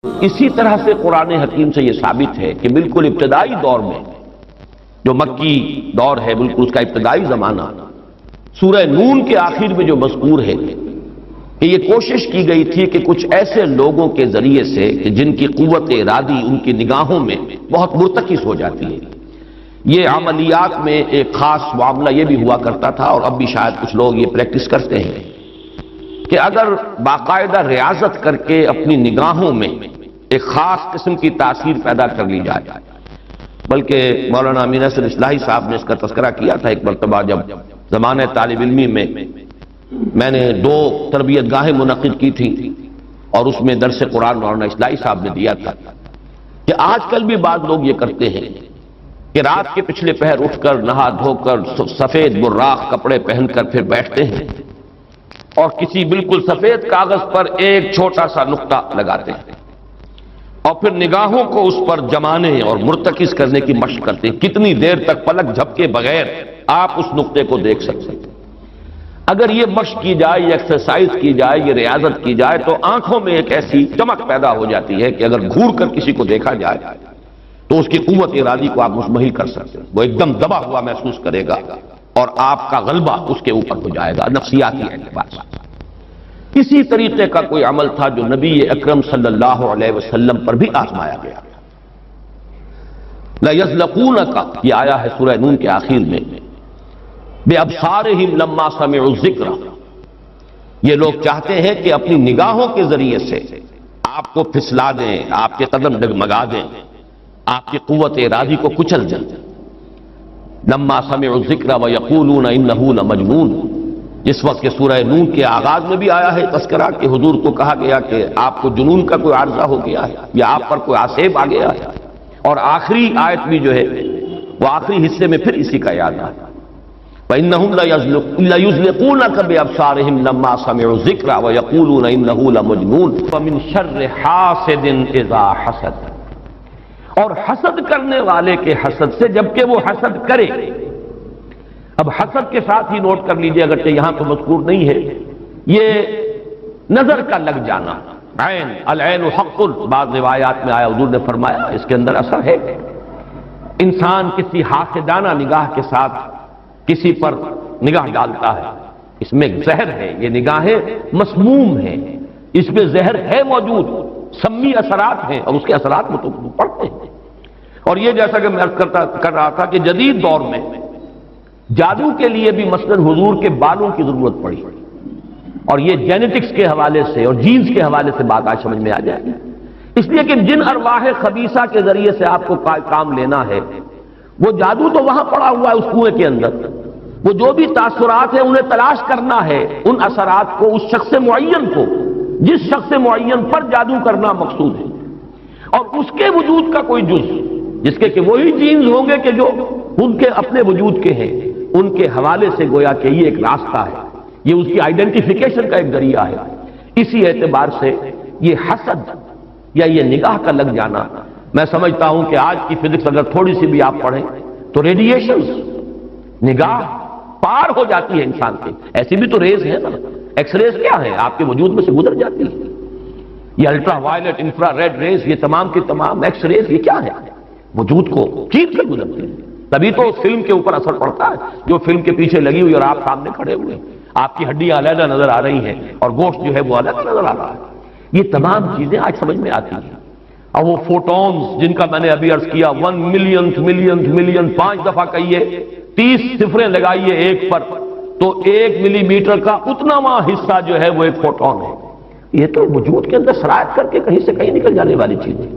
اسی طرح سے قرآن حکیم سے یہ ثابت ہے کہ بالکل ابتدائی دور میں جو مکی دور ہے، بالکل اس کا ابتدائی زمانہ، سورہ نون کے آخر میں جو مذکور ہے کہ یہ کوشش کی گئی تھی کہ کچھ ایسے لوگوں کے ذریعے سے کہ جن کی قوت ارادی ان کی نگاہوں میں بہت مرتکز ہو جاتی ہے، یہ عملیات میں ایک خاص معاملہ یہ بھی ہوا کرتا تھا، اور اب بھی شاید کچھ لوگ یہ پریکٹس کرتے ہیں کہ اگر باقاعدہ ریاضت کر کے اپنی نگاہوں میں ایک خاص قسم کی تاثیر پیدا کر لی جائے، بلکہ مولانا امین احسن اصلاحی صاحب نے اس کا تذکرہ کیا تھا ایک مرتبہ جب زمانہ طالب علمی میں نے 2 تربیت گاہیں منعقد کی تھیں، اور اس میں درس قرآن مولانا اصلاحی صاحب نے دیا تھا کہ آج کل بھی بعض لوگ یہ کرتے ہیں کہ رات کے پچھلے پہر اٹھ کر نہا دھو کر سفید براق کپڑے پہن کر پھر بیٹھتے ہیں اور کسی بالکل سفید کاغذ پر ایک چھوٹا سا نقطہ لگاتے ہیں اور پھر نگاہوں کو اس پر جمانے اور مرتکز کرنے کی مشق کرتے ہیں۔ کتنی دیر تک پلک جھپکے بغیر آپ اس نقطے کو دیکھ سکتے ہیں۔ اگر یہ مشق کی جائے، یہ ایکسرسائز کی جائے، یہ ریاضت کی جائے تو آنکھوں میں ایک ایسی چمک پیدا ہو جاتی ہے کہ اگر گھور کر کسی کو دیکھا جائے تو اس کی قوت ارادی کو آپ مشمہل کر سکتے ہیں، وہ ایک دم دبا ہوا محسوس کرے گا اور آپ کا غلبہ اس کے اوپر ہو جائے گا نفسیاتی اعتبار سے۔ اسی طریقے کا کوئی عمل تھا جو نبی اکرم صلی اللہ علیہ وسلم پر بھی آزمایا گیا۔ لَيَزْلَقُونَكَ یہ آیا ہے سورہ نون کے آخر میں، بِأَبْصَارِهِمْ لَمَّا سَمِعُوا الذِّكْرَ، یہ لوگ چاہتے ہیں کہ اپنی نگاہوں کے ذریعے سے آپ کو پھسلا دیں، آپ کے قدم ڈگمگا دیں، آپ کی قوت ارادی کو کچل دیں۔ لما سمعوا الذکر ویقولون انہ لمجنون، جس وقت کہ سورہ نون کے آغاز میں بھی آیا ہے تذکرہ کہ حضور کو کہا گیا کہ آپ کو جنون کا کوئی عارضہ ہو گیا ہے یا آپ پر کوئی آسیب آ گیا ہے، اور آخری آیت بھی جو ہے وہ آخری حصے میں پھر اسی کا یاد آیا، وَإِنَّهُمْ لَيُزْلِقُونَكَ بِأَبْصَارِهِمْ لَمَّا سَمِعُوا الذِّكْرَ وَيَقُولُونَ إِنَّهُ لَمَجْنُونٌ وَمِن شَرِّ حَاسِدٍ إِذَا حَسَدَ، اور حسد کرنے والے کے حسد سے جبکہ وہ حسد کرے۔ اب حسد کے ساتھ ہی نوٹ کر لیجئے، اگرچہ یہاں تو مذکور نہیں ہے، یہ نظر کا لگ جانا، عین العین حق، بعض روایات میں آیا حضور نے فرمایا اس کے اندر اثر ہے۔ انسان کسی حاسدانہ نگاہ کے ساتھ کسی پر نگاہ ڈالتا ہے، اس میں زہر ہے، یہ نگاہیں مسموم ہیں، اس میں زہر ہے موجود، سمی اثرات ہیں اور اس کے اثرات میں تو پڑتے ہیں۔ اور یہ جیسا کہ میں عرض کر رہا تھا کہ جدید دور میں جادو کے لیے بھی مثلا حضور کے بالوں کی ضرورت پڑی، اور یہ جینیٹکس کے حوالے سے اور جینز کے حوالے سے بات آج سمجھ میں آ جائے گی، اس لیے کہ جن ارواح خبیثہ کے ذریعے سے آپ کو کام لینا ہے، وہ جادو تو وہاں پڑا ہوا ہے اس کنویں کے اندر، وہ جو بھی تاثرات ہیں انہیں تلاش کرنا ہے، ان اثرات کو اس شخص معین کو، جس شخص معین پر جادو کرنا مقصود ہے، اور اس کے وجود کا کوئی جز جس کے کہ وہی جینز ہوں گے کہ جو ان کے اپنے وجود کے ہیں، ان کے حوالے سے گویا کہ یہ ایک راستہ ہے، یہ اس کی آئیڈینٹیفیکیشن کا ایک ذریعہ ہے۔ اسی اعتبار سے یہ حسد یا یہ نگاہ کا لگ جانا، میں سمجھتا ہوں کہ آج کی فزکس اگر تھوڑی سی بھی آپ پڑھیں تو ریڈیشنز نگاہ پار ہو جاتی ہے انسان کے، ایسی بھی تو ریز ہے نا، ایکس ریز کیا ہے آپ کے وجود میں سے گزر جاتی ہے، یہ ultraviolet infrared rays, یہ تمام کی تمام ایکس ریز، یہ کیا ہے وجود کو چیر کر گزرتی ہے، تبھی تو فلم کے اوپر اثر پڑتا ہے، جو فلم کے پیچھے لگی ہوئی اور آپ سامنے کھڑے ہوئے، آپ کی ہڈیاں علیحدہ نظر آ رہی ہیں اور گوشت جو ہے وہ الگ نظر آ رہا ہے، یہ تمام چیزیں آج سمجھ میں آتی ہیں۔ اور وہ فوٹونز جن کا میں نے ابھی عرض کیا 1 ملین 5 دفعہ کہیے، 30 صفریں لگائیے ایک پر تو 1 ملی میٹر کا اتناواں حصہ جو ہے وہ ایک فوٹون ہے، یہ تو وجود کے اندر سرایت کر کے کہیں سے کہیں نکل جانے والی چیز ہے۔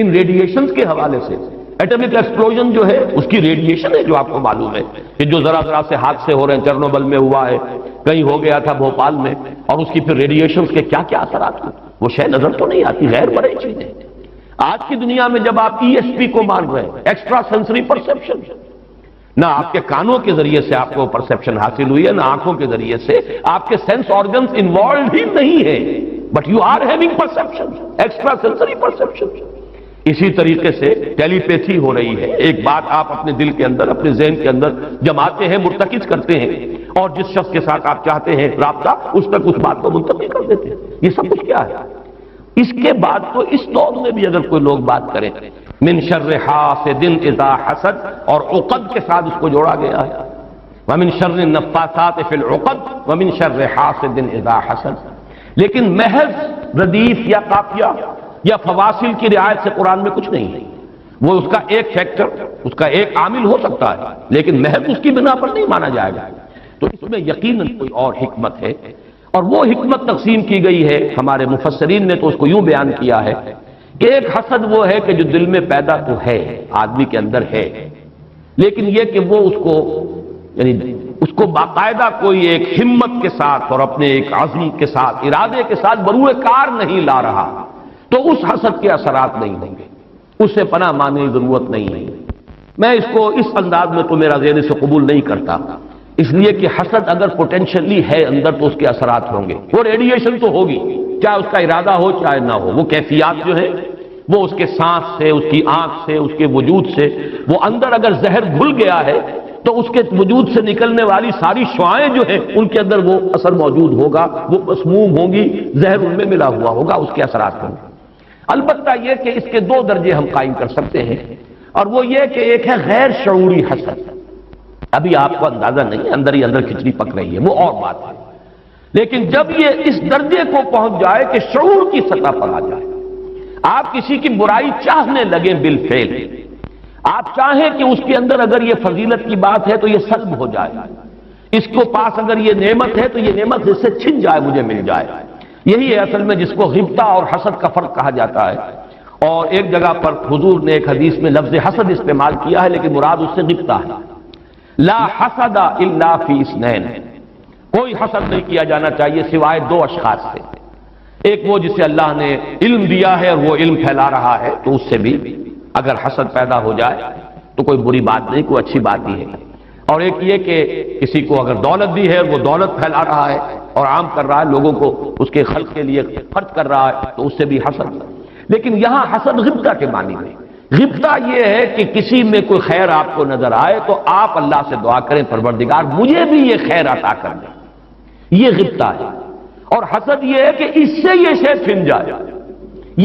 ان ریڈیشنز کے حوالے سے ایٹمک ایکسپلوژن جو ہے اس کی ریڈیشن ہے جو آپ کو معلوم ہے کہ جو ذرا ذرا سے حادثے ہو رہے ہیں، چرنوبل میں ہوا ہے، کہیں ہو گیا تھا بھوپال میں، اور اس کی پھر ریڈیشنز کے کیا کیا اثرات ہیں، وہ شے نظر تو نہیں آتی، غیر مرئی چیزیں۔ آج کی دنیا میں جب آپ ESP کو مان رہے ہیں، ایکسٹرا سینسری پرسیپشن، نہ آپ کے کانوں کے ذریعے سے آپ کو پرسیپشن حاصل ہوئی ہے، نہ آنکھوں کے ذریعے سے، آپ کے سینس آرگنز انوالوڈ ہی نہیں ہے، but you are having perception, extrasensory perception. اسی طریقے سے ٹیلی پیتھی ہو رہی ہے، ایک بات آپ اپنے دل کے اندر، اپنے ذہن کے اندر جماتے ہیں، مرتکز کرتے ہیں، اور جس شخص کے ساتھ آپ چاہتے ہیں رابطہ، اس تک اس بات کو منتقل کر دیتے ہیں۔ یہ سب کچھ کیا ہے؟ اس کے بعد تو اس دور میں بھی اگر کوئی لوگ بات کریں من شر حاسد اذا حسد، اور عقد کے ساتھ اس کو جوڑا گیا ہے، ومن شر النفاثات فی العقد ومن شر حاسد اذا حسد، لیکن محض ردیف یا قافیہ یا فواصل کی رعایت سے قرآن میں کچھ نہیں ہے۔ وہ اس کا ایک فیکٹر، اس کا ایک عامل ہو سکتا ہے، لیکن محض اس کی بنا پر نہیں مانا جائے گا۔ تو اس میں یقیناً کوئی اور حکمت ہے، اور وہ حکمت تقسیم کی گئی ہے۔ ہمارے مفسرین نے تو اس کو یوں بیان کیا ہے کہ ایک حسد وہ ہے کہ جو دل میں پیدا تو ہے، آدمی کے اندر ہے، لیکن یہ کہ وہ اس کو یعنی اس کو باقاعدہ کوئی ایک ہمت کے ساتھ اور اپنے ایک عزم کے ساتھ، ارادے کے ساتھ بروئے کار نہیں لا رہا، تو اس حسد کے اثرات نہیں ہوں گے، اس سے پناہ مانگنے کی ضرورت نہیں ہے۔ میں اس کو اس انداز میں تو میرا ذہن سے قبول نہیں کرتا، اس لیے کہ حسد اگر پوٹینشلی ہے اندر تو اس کے اثرات ہوں گے، وہ ریڈیشن تو ہوگی، چاہے اس کا ارادہ ہو چاہے نہ ہو، وہ کیفیات جو ہے وہ اس کے سانس سے، اس کی آنکھ سے، اس کے وجود سے، وہ اندر اگر زہر گھل گیا ہے تو اس کے وجود سے نکلنے والی ساری شعاعیں جو ہیں ان کے اندر وہ اثر موجود ہوگا، وہ مسموم ہوں گی، زہر ان میں ملا ہوا ہوگا، اس کے اثرات ہوں گے۔ البتہ یہ کہ اس کے دو درجے ہم قائم کر سکتے ہیں، اور وہ یہ کہ ایک ہے غیر شعوری حسد، ابھی آپ کو اندازہ نہیں ہے، اندر ہی اندر کھچڑی پک رہی ہے، وہ اور بات ہے، لیکن جب یہ اس درجے کو پہنچ جائے کہ شعور کی سطح پر آ جائے، آپ کسی کی برائی چاہنے لگیں بالفعل، آپ چاہیں کہ اس کے اندر اگر یہ فضیلت کی بات ہے تو یہ سلب ہو جائے، اس کو پاس اگر یہ نعمت ہے تو یہ نعمت اس سے چھن جائے، مجھے مل جائے، یہی ہے اصل میں جس کو غبطہ اور حسد کا فرق کہا جاتا ہے۔ اور ایک جگہ پر حضور نے ایک حدیث میں لفظ حسد استعمال کیا ہے، لیکن مراد اس سے غبطہ ہے۔ لا حسد الا فی اثنین، کوئی حسد نہیں کیا جانا چاہیے سوائے دو اشخاص سے، ایک وہ جسے اللہ نے علم دیا ہے اور وہ علم پھیلا رہا ہے تو اس سے بھی اگر حسد پیدا ہو جائے تو کوئی بری بات نہیں، کوئی اچھی بات ہی ہے، اور ایک یہ کہ کسی کو اگر دولت دی ہے اور وہ دولت پھیلا رہا ہے اور عام کر رہا ہے، لوگوں کو اس کے خلق کے لیے خرچ کر رہا ہے تو اس سے بھی حسد۔ لیکن یہاں حسد غبطہ کے معنی میں، غبطہ یہ ہے کہ کسی میں کوئی خیر آپ کو نظر آئے تو آپ اللہ سے دعا کریں پروردگار مجھے بھی یہ خیر عطا کر دے، یہ غبطہ ہے۔ اور حسد یہ ہے کہ اس سے یہ شے چھن جائے،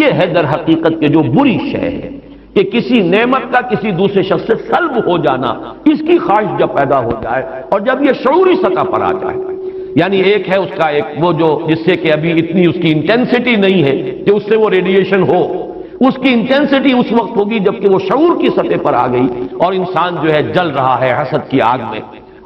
یہ ہے در حقیقت کہ جو بری شے ہے کہ کسی نعمت کا کسی دوسرے شخص سے سلب ہو جانا، اس کی خواہش جب پیدا ہو جائے اور جب یہ شعوری سطح پر آ جائے، یعنی ایک ہے اس کا ایک وہ جو جس سے کہ ابھی اتنی اس کی انٹینسٹی نہیں ہے کہ اس سے وہ ریڈیشن ہو، اس کی انٹینسٹی اس وقت ہوگی جبکہ وہ شعور کی سطح پر آ گئی اور انسان جو ہے جل رہا ہے حسد کی آگ میں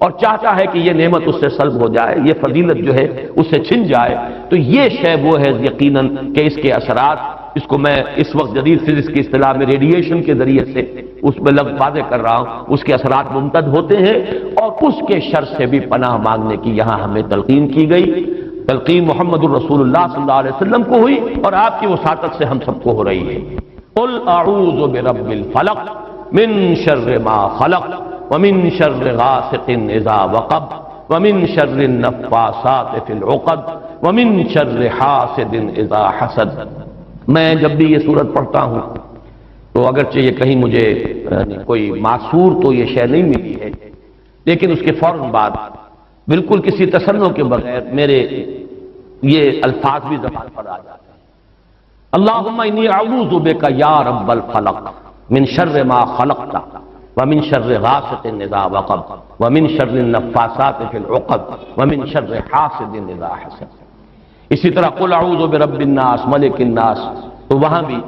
اور چاہتا ہے کہ یہ نعمت اس سے سلب ہو جائے، یہ فضیلت جو ہے اس سے چھن جائے، تو یہ شے وہ ہے یقیناً کہ اس کے اثرات، اس کو میں اس وقت جدید فزکس کی اصطلاح میں ریڈیشن کے ذریعے سے اس میں لفظ واضح کر رہا ہوں، اس کے اثرات ممتد ہوتے ہیں، اور اس کے شر سے بھی پناہ مانگنے کی یہاں ہمیں تلقین کی گئی۔ تلقین محمد الرسول اللہ صلی اللہ علیہ وسلم کو ہوئی اور آپ کی وساطت سے ہم سب کو ہو رہی ہے۔ قل اعوذ برب الفلق من شر ما خلق ومن شر غاسق اذا وقب ومن شر النفاثات في العقد ومن شر حاسد اذا حسد۔ میں جب بھی یہ سورت پڑھتا ہوں تو اگرچہ یہ کہیں مجھے کوئی معصور تو یہ شے نہیں ملی ہے، لیکن اس کے فوراً بعد بالکل کسی تصنع کے بغیر میرے یہ الفاظ بھی زبان پر آ جاتے ہیں۔ اللہم انی اعوذ بک یا رب الفلق من شر ما خلقت ومن شر غاسق اذا وقب ومن شر النفاثات في العقد ومن شر حاسد اذا حسد۔ اسی طرح قل اعوذ برب الناس ملک الناس، تو وہاں بھی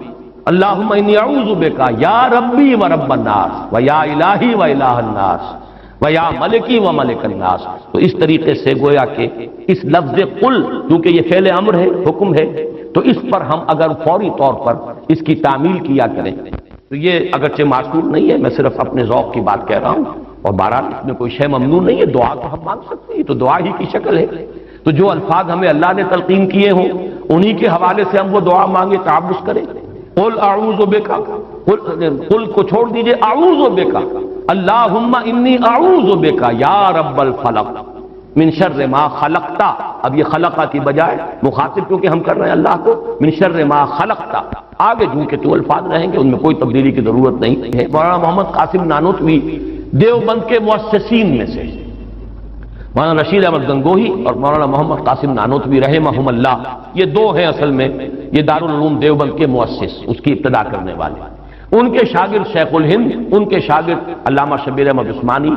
اللہم انی اعوذ بک یا ربی و رب الناس و یا الہی و الہ الناس و یا ملکی و ملک الناس۔ تو اس طریقے سے گویا کہ اس لفظ قل کیونکہ یہ فعل امر ہے، حکم ہے، تو اس پر ہم اگر فوری طور پر اس کی تعمیل کیا کریں تو یہ اگرچہ معصور نہیں ہے، میں صرف اپنے ذوق کی بات کہہ رہا ہوں، اور بہرحال اس میں کوئی شے ممنوع نہیں ہے، دعا تو ہم مانگ سکتے ہیں، تو دعا ہی کی شکل ہے، تو جو الفاظ ہمیں اللہ نے تلقین کیے ہوں انہی کے حوالے سے ہم وہ دعا مانگے، تعوذ کریں۔ قل اعوذ بک، قل کو چھوڑ دیجئے، اعوذ بک اللہم انی اعوذ بک یا رب الفلق من شر ما خلقتا۔ اب یہ خلقہ کی بجائے مخاطب کیونکہ ہم کر رہے ہیں اللہ کو، من شر ما خلقتا، آگے جو کہ تو الفاظ رہیں گے ان میں کوئی تبدیلی کی ضرورت نہیں ہے۔ مولانا محمد قاسم نانوتوی دیوبند کے مؤسسین میں سے، مولانا رشید احمد گنگوہی اور مولانا محمد قاسم نانوتوی رحمہم اللہ، یہ دو ہیں اصل میں یہ دارالعلوم دیوبند کے مؤسس، اس کی ابتدا کرنے والے، ان کے شاگرد شیخ الہند، ان کے شاگرد علامہ شبیر احمد عثمانی،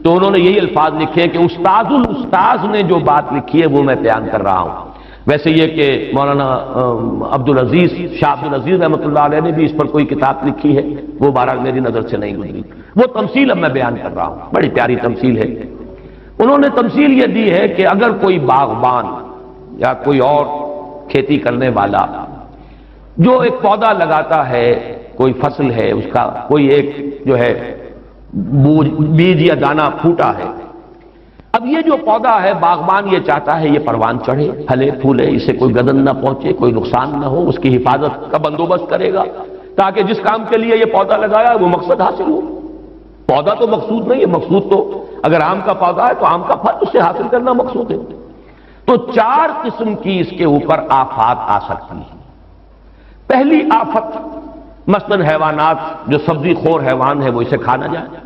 تو انہوں نے یہی الفاظ لکھے کہ استاد الاستاذ نے جو بات لکھی ہے وہ میں بیان کر رہا ہوں۔ ویسے یہ کہ مولانا عبدالعزیز شاہ عبدالعزیز رحمۃ اللہ علیہ نے بھی اس پر کوئی کتاب لکھی ہے، وہ بہرحال میری نظر سے نہیں گزری، وہ تمثیل اب میں بیان کر رہا ہوں، بڑی پیاری تمثیل ہے۔ انہوں نے تمثیل یہ دی ہے کہ اگر کوئی باغبان یا کوئی اور کھیتی کرنے والا جو ایک پودا لگاتا ہے، کوئی فصل ہے اس کا، کوئی ایک جو ہے بیج یا دانہ پھوٹا ہے، اب یہ جو پودا ہے باغبان یہ چاہتا ہے یہ پروان چڑھے، پھلے پھولے، اسے کوئی گدن نہ پہنچے، کوئی نقصان نہ ہو، اس کی حفاظت کا بندوبست کرے گا تاکہ جس کام کے لیے یہ پودا لگایا وہ مقصد حاصل ہو۔ پودا تو مقصود نہیں ہے، مقصود تو اگر آم کا پودا ہے تو آم کا پھل اس سے حاصل کرنا مقصود ہے۔ تو 4 قسم کی اس کے اوپر آفات آ سکتی ہیں۔ پہلی آفت مثلاً حیوانات، جو سبزی خور حیوان ہے وہ اسے کھا نہ جائے،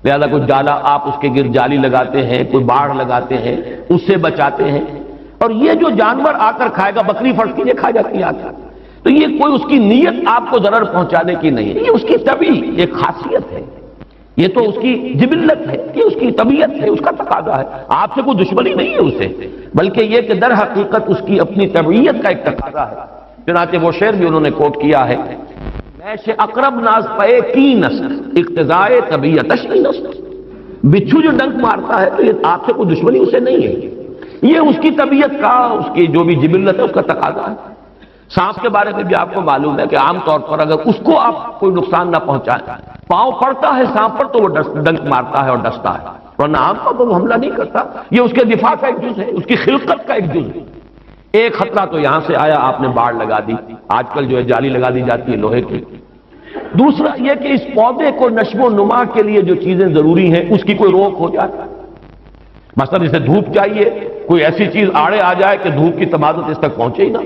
لہذا کوئی ڈالا آپ اس کے گرد جالی لگاتے ہیں، کوئی باڑ لگاتے ہیں، اس سے بچاتے ہیں، اور یہ جو جانور آ کر کھائے گا، بکری فرض کیجیے کھا جاتی ہے آ کر، تو یہ کوئی اس کی نیت آپ کو ضرر پہنچانے کی نہیں ہے، یہ اس کی طبعی ایک خاصیت ہے، یہ تو اس کی جبلت ہے، یہ اس کی طبیعت ہے، اس کا تقاضا ہے، آپ سے کوئی دشمنی نہیں ہے اسے، بلکہ یہ کہ در حقیقت اس کی اپنی طبیعت کا ایک تقاضا ہے۔ چنانچہ وہ شعر بھی انہوں نے کوٹ کیا ہے، ایسے اقرب ناز پے کی نسل اقتضائے طبیعتش کی نسل، بچھو جو ڈنک مارتا ہے تو یہ آپ سے کوئی دشمنی اسے نہیں ہے، یہ اس کی طبیعت کا، اس کی جو بھی جبلت ہے اس کا تقاضا ہے۔ سانپ کے بارے میں بھی آپ کو معلوم ہے کہ عام طور پر اگر اس کو آپ کوئی نقصان نہ پہنچائیں، پاؤں پڑتا ہے سانپ پر تو وہ ڈنک مارتا ہے اور ڈستا ہے، ورنہ عام طور پر وہ حملہ نہیں کرتا، یہ اس کے دفاع کا ایک جز ہے، اس کی خلقت کا ایک جز ہے۔ ایک خطرہ تو یہاں سے آیا، آپ نے باڑ لگا دی، آج کل جو ہے جالی لگا دی جاتی ہے لوہے کی۔ دوسرا یہ کہ اس پودے کو نشو و نما کے لیے جو چیزیں ضروری ہیں اس کی کوئی روک ہو جائے، مثلا اسے دھوپ چاہیے، کوئی ایسی چیز آڑے آ جائے کہ دھوپ کی تمادت اس تک پہنچے ہی نہ،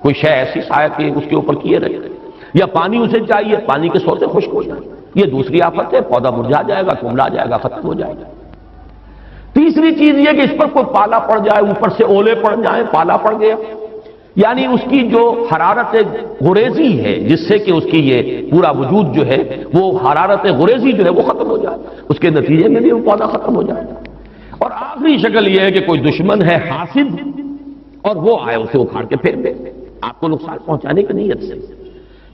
کوئی شے ایسی سایہ کی اس کے اوپر کیے رہے، یا پانی اسے چاہیے، پانی کے سوتے خشک ہو جائے، یہ دوسری آفت ہے، پودا مرجھا جائے گا، کملا جائے گا، ختم ہو جائے گا۔ تیسری چیز یہ کہ اس پر کوئی پالا پڑ جائے، اوپر سے اولے پڑ جائیں، پالا پڑ گیا، یعنی اس کی جو حرارت غریزی ہے جس سے کہ اس کی یہ پورا وجود جو ہے وہ حرارت غریزی جو ہے وہ ختم ہو جائے، اس کے نتیجے میں بھی وہ پودا ختم ہو جائے۔ اور آخری شکل یہ ہے کہ کوئی دشمن ہے حاسد اور وہ آئے اسے اکھاڑ کے پھیر دے آپ کو نقصان پہنچانے کی نیت سے۔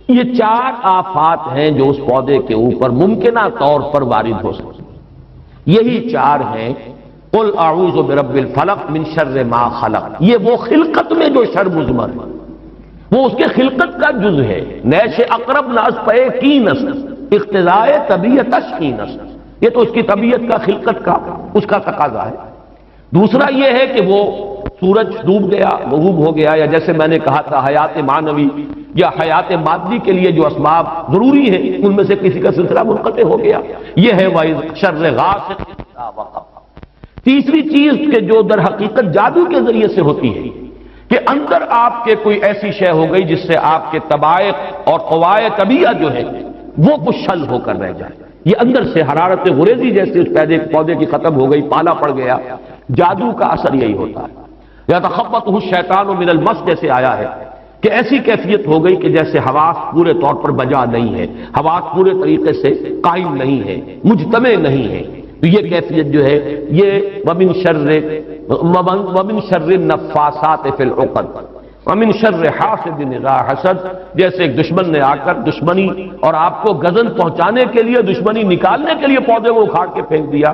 یہ 4 آفات ہیں جو اس پودے کے اوپر ممکنہ طور پر وارد ہو سکتی، یہی 4 ہیں۔ قل اعوذ برب الفلق من شر ما خلق، یہ وہ خلقت میں جو شر مضمر ہے، وہ اس کے خلقت کا جز ہے۔ نیش اقرب ناز پے کی نسل اقتضائے طبیعتش کی نسل، یہ تو اس کی طبیعت کا، خلقت کا، اس کا تقاضا ہے۔ دوسرا یہ ہے کہ وہ سورج ڈوب گیا، غروب ہو گیا، یا جیسے میں نے کہا تھا حیات معنوی یا حیات مادی کے لیے جو اسباب ضروری ہیں ان میں سے کسی کا سلسلہ منقطع ہو گیا، یہ ہے وَإِذْ شَرِّ غاسق إِذَا وقب۔ تیسری چیز کہ جو در حقیقت جادو کے ذریعے سے ہوتی ہے کہ اندر آپ کے کوئی ایسی شے ہو گئی جس سے آپ کے طبائع اور قوائے طبیعہ جو ہے وہ کچھ شل ہو کر رہ جائے، یہ اندر سے حرارت غریزی جیسے اس پودے کی ختم ہو گئی، پالا پڑ گیا، جادو کا اثر یہی ہوتا ہے۔ یا تخبطہ الشیطان من المس جیسے آیا ہے کہ ایسی کیفیت ہو گئی کہ جیسے حواس پورے طور پر بجا نہیں ہے، حواس پورے طریقے سے قائم نہیں ہے، مجتمع نہیں ہے، تو یہ کیفیت جو ہے یہ ومن شر النفاثات فی العقد ومن شر حاسد اذا حسد، جیسے ایک دشمن نے آ کر دشمنی اور آپ کو گزن پہنچانے کے لیے، دشمنی نکالنے کے لیے پودے کو اکھاڑ کے پھینک دیا۔